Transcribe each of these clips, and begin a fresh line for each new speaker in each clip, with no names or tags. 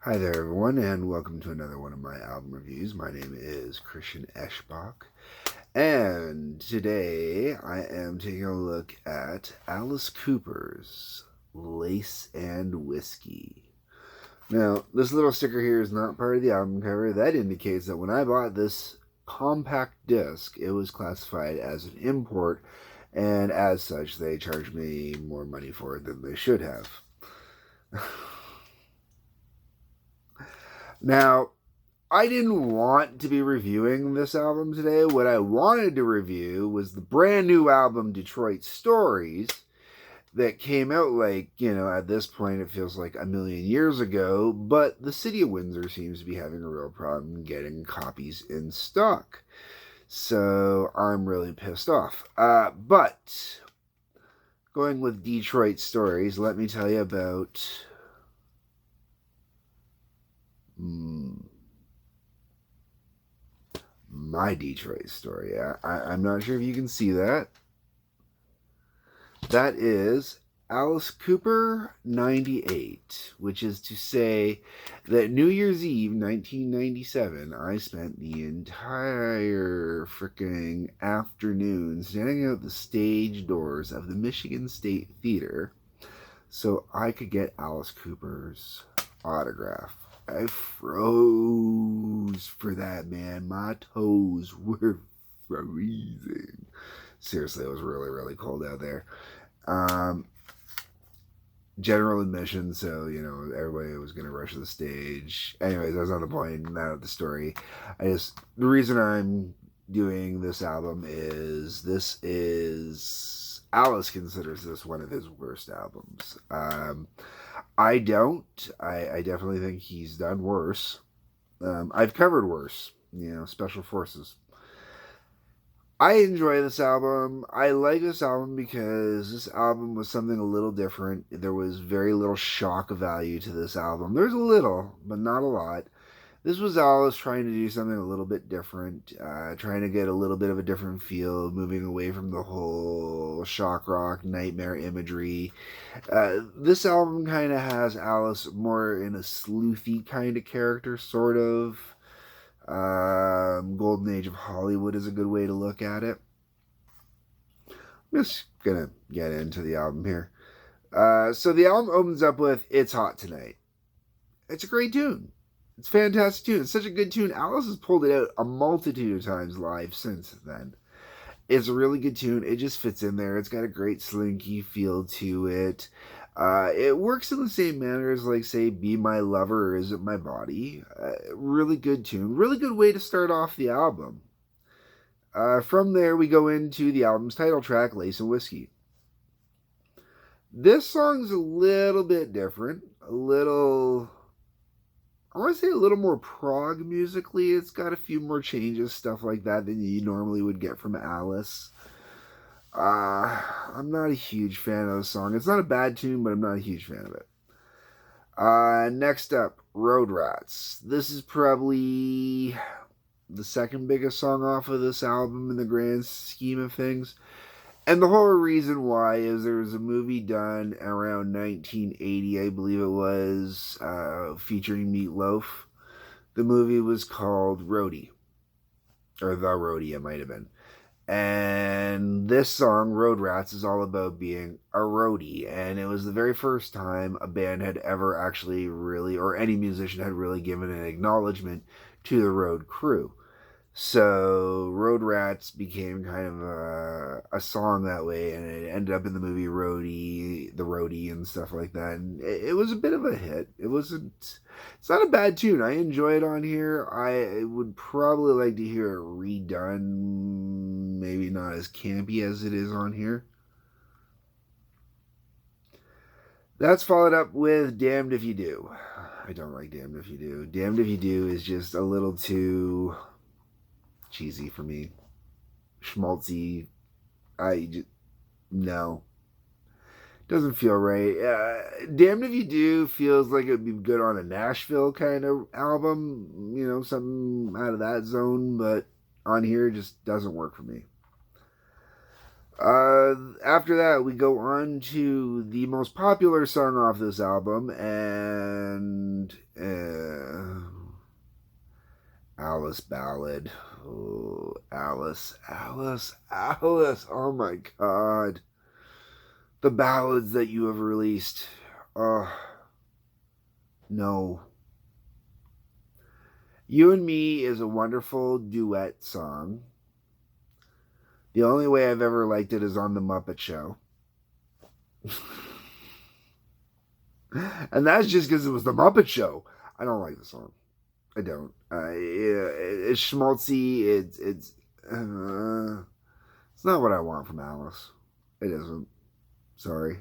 Hi there, everyone, and welcome to another one of my album reviews. My name is Christian Eschbach, and today I am taking a look at Alice Cooper's Lace and Whiskey. Now, this little sticker here is not part of the album cover. That indicates that when I bought this compact disc, it was classified as an import, and as such, they charged me more money for it than they should have. Now, I didn't want to be reviewing this album today. What I wanted to review was the brand new album Detroit Stories that came out at this point it feels like a million years ago, but the city of Windsor seems to be having a real problem getting copies in stock. So I'm really pissed off. But going with Detroit Stories, let me tell you about my Detroit story. I'm not sure if you can see that. That is Alice Cooper 98, which is to say that New Year's Eve 1997, I spent the entire freaking afternoon standing out the stage doors of the Michigan State Theater so I could get Alice Cooper's autograph. I froze for that, man. My toes were freezing. Seriously, it was really, really cold out there. General admission, so, everybody was going to rush to the stage. Anyways, that's not the point, not the story. The reason I'm doing this album is Alice considers this one of his worst albums. I don't. I definitely think he's done worse. I've covered worse, Special Forces. I enjoy this album. I like this album because this album was something a little different. There was very little shock value to this album. There's a little, but not a lot. This was Alice trying to do something a little bit different, trying to get a little bit of a different feel, moving away from the whole shock rock, nightmare imagery. This album kind of has Alice more in a sleuthy kind of character, sort of. Golden Age of Hollywood is a good way to look at it. I'm just gonna get into the album here. So the album opens up with It's Hot Tonight. It's a great tune. It's a fantastic tune. It's such a good tune. Alice has pulled it out a multitude of times live since then. It's a really good tune. It just fits in there. It's got a great slinky feel to it. It works in the same manner as, say, Be My Lover or Is It My Body. Really good tune. Really good way to start off the album. From there, we go into the album's title track, Lace and Whiskey. This song's a little bit different. I want to say a little more prog musically. It's got a few more changes, stuff like that, than you normally would get from Alice. I'm not a huge fan of the song. It's not a bad tune, but I'm not a huge fan of it. Next up, Road Rats. This is probably the second biggest song off of this album in the grand scheme of things. And the whole reason why is there was a movie done around 1980, I believe it was, featuring Meatloaf. The movie was called Roadie. Or The Roadie, it might have been. And this song, Road Rats, is all about being a roadie. And it was the very first time a band had ever actually really, or any musician had really given an acknowledgement to the road crew. So Road Rats became kind of a song that way, and it ended up in the movie The Roadie, and stuff like that. And it was a bit of a hit. It's not a bad tune. I enjoy it on here. I would probably like to hear it redone, maybe not as campy as it is on here. That's followed up with Damned If You Do. I don't like Damned If You Do. Damned If You Do is just a little too cheesy for me. Schmaltzy. No. Doesn't feel right. Damned If You Do feels like it would be good on a Nashville kind of album. Something out of that zone. But on here, just doesn't work for me. After that, we go on to the most popular song off this album, and Alice ballad. Oh, Alice, Alice, Alice. Oh my God. The ballads that you have released. Oh, no. You and Me is a wonderful duet song. The only way I've ever liked it is on The Muppet Show. And that's just because it was The Muppet Show. I don't like the song. I don't. It's schmaltzy. It's not what I want from Alice. It isn't. Sorry.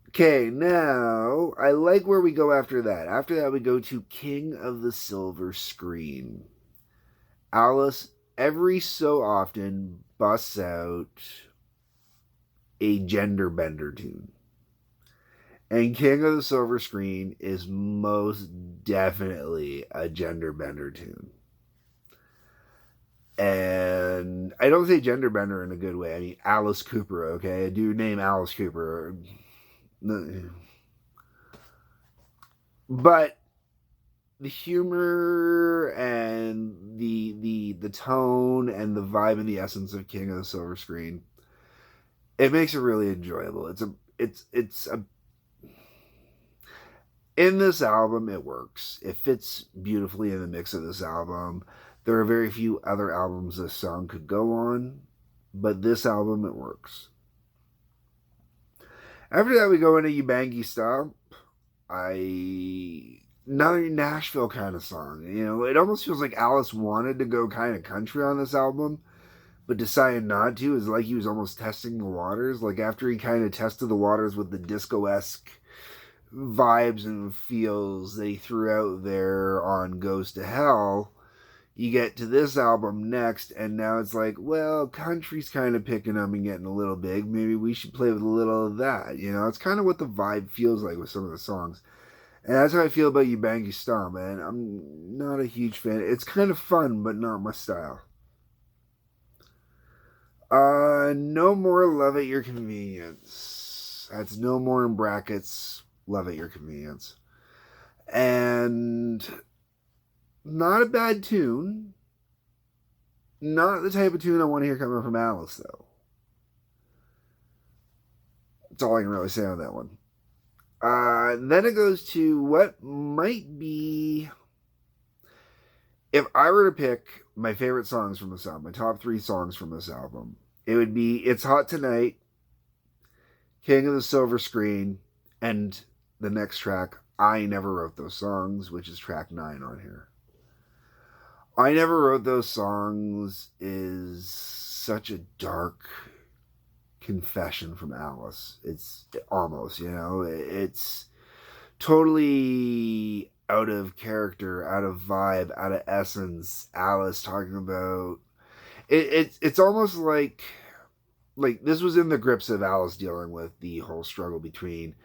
Okay, now I like where we go after that. After that, we go to King of the Silver Screen. Alice, every so often, busts out a gender bender tune. And King of the Silver Screen is most definitely a gender bender tune. And I don't say gender bender in a good way. I mean Alice Cooper, okay? A dude named Alice Cooper. But the humor and the tone and the vibe and the essence of King of the Silver Screen, it makes it really enjoyable. It's a in this album, it works. It fits beautifully in the mix of this album. There are very few other albums this song could go on, but this album, it works. After that, we go into Ubangi Style. Another Nashville kind of song. You know, it almost feels like Alice wanted to go kind of country on this album, but decided not to. It's like he was almost testing the waters. Like after he kind of tested the waters with the disco-esque vibes and feels that he threw out there on Goes to Hell, you get to this album next, and now it's like, well, country's kind of picking up and getting a little big. Maybe we should play with a little of that. You know, it's kind of what the vibe feels like with some of the songs. And that's how I feel about Ubangi Style, man. I'm not a huge fan. It's kind of fun, but not my style. No More Love at Your Convenience. That's No More in brackets. Love at Your Convenience. And not a bad tune. Not the type of tune I want to hear coming from Alice, though. That's all I can really say on that one. Then it goes to what might be, if I were to pick my favorite songs from this album, my top 3 songs from this album, it would be It's Hot Tonight, King of the Silver Screen, and the next track, I Never Wrote Those Songs, which is track 9 on here. I Never Wrote Those Songs is such a dark confession from Alice. It's almost, you know, it's totally out of character, out of vibe, out of essence. Alice talking about it's almost like this was in the grips of Alice dealing with the whole struggle between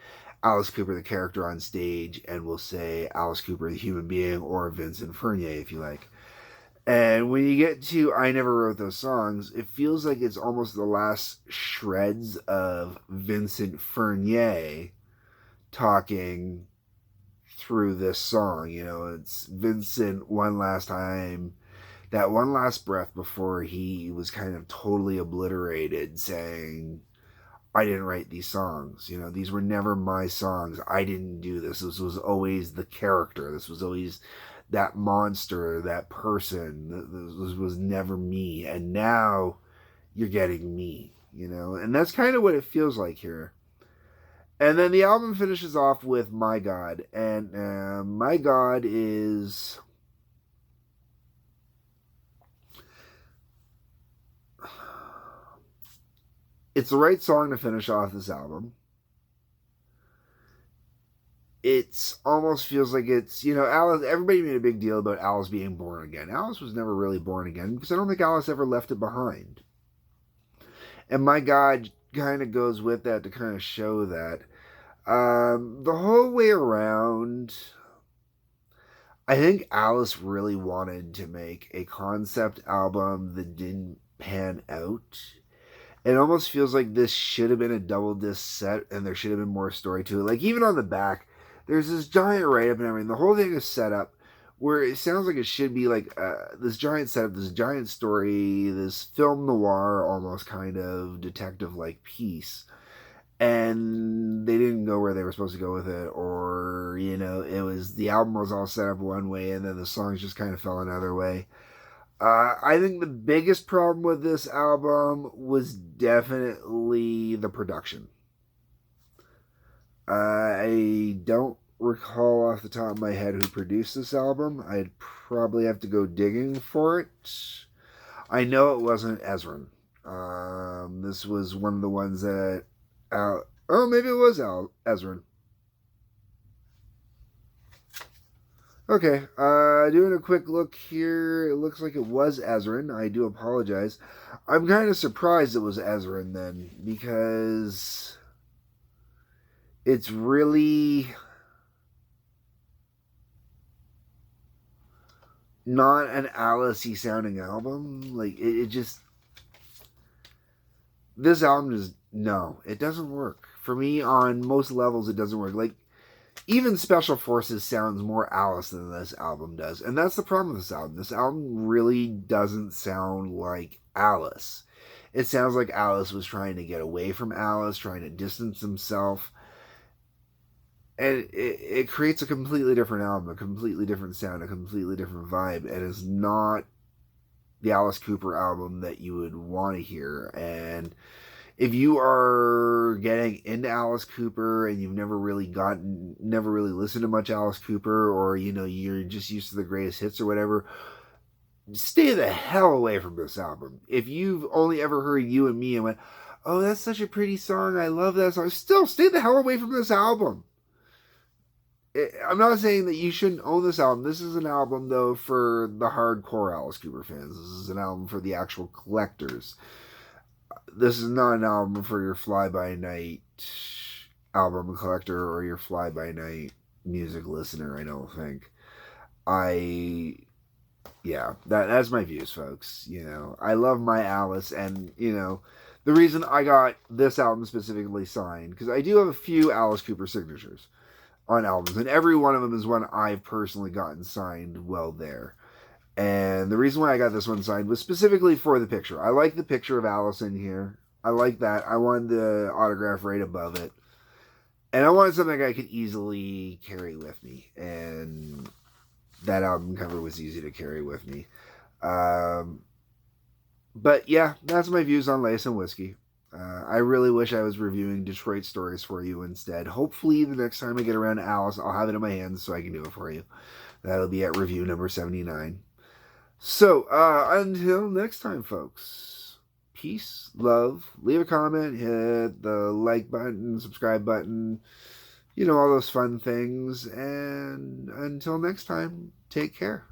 Alice Cooper, the character on stage, and we'll say Alice Cooper, the human being, or Vincent Furnier, if you like. And when you get to I Never Wrote Those Songs, it feels like it's almost the last shreds of Vincent Furnier talking through this song. You know, it's Vincent one last time, that one last breath before he was kind of totally obliterated, saying, I didn't write these songs. You know, these were never my songs. I didn't do this. This was always the character. This was always that monster, that person. This was never me. And now you're getting me, you know? And that's kind of what it feels like here. And then the album finishes off with My God. And My God is... it's the right song to finish off this album. It almost feels like it's, you know, Alice, everybody made a big deal about Alice being born again. Alice was never really born again because I don't think Alice ever left it behind. And My God kind of goes with that to kind of show that. The whole way around, I think Alice really wanted to make a concept album that didn't pan out. It almost feels like this should have been a double disc set and there should have been more story to it. Like even on the back, there's this giant write-up and everything. The whole thing is set up where it sounds like it should be like this giant setup, this giant story, this film noir almost kind of detective like piece. And they didn't go where they were supposed to go with it, or it was the album was all set up one way and then the songs just kind of fell another way. I think the biggest problem with this album was definitely the production. I don't recall off the top of my head who produced this album. I'd probably have to go digging for it. I know it wasn't Ezrin. This was one of the ones that maybe it was Ezrin. Okay, doing a quick look here. It looks like it was Ezrin. I do apologize. I'm kind of surprised it was Ezrin then, because it's really not an Alice-y sounding album. Like, it just... This album is... No, it doesn't work. For me, on most levels, it doesn't work. Like, even Special Forces sounds more Alice than this album does. And that's the problem with this album. This album really doesn't sound like Alice. It sounds like Alice was trying to get away from Alice, trying to distance himself. And it creates a completely different album, a completely different sound, a completely different vibe. And it's not the Alice Cooper album that you would want to hear. And if you are getting into Alice Cooper and you've never really listened to much Alice Cooper, or you're just used to the greatest hits or whatever, stay the hell away from this album. If you've only ever heard You and Me and went, oh, that's such a pretty song, I love that song, still stay the hell away from this album. I'm not saying that you shouldn't own this album. This is an album, though, for the hardcore Alice Cooper fans. This is an album for the actual collectors. This is not an album for your fly-by-night album collector or your fly-by-night music listener, I don't think. That's my views, folks. I love my Alice, and, the reason I got this album specifically signed, because I do have a few Alice Cooper signatures on albums, and every one of them is one I've personally gotten signed well there. And the reason why I got this one signed was specifically for the picture. I like the picture of Alice in here. I like that. I wanted the autograph right above it. And I wanted something I could easily carry with me. And that album cover was easy to carry with me. But yeah, that's my views on Lace and Whiskey. I really wish I was reviewing Detroit Stories for you instead. Hopefully the next time I get around to Alice, I'll have it in my hands so I can do it for you. That'll be at review number 79. So, until next time, folks, peace, love, leave a comment, hit the like button, subscribe button, all those fun things. And until next time, take care.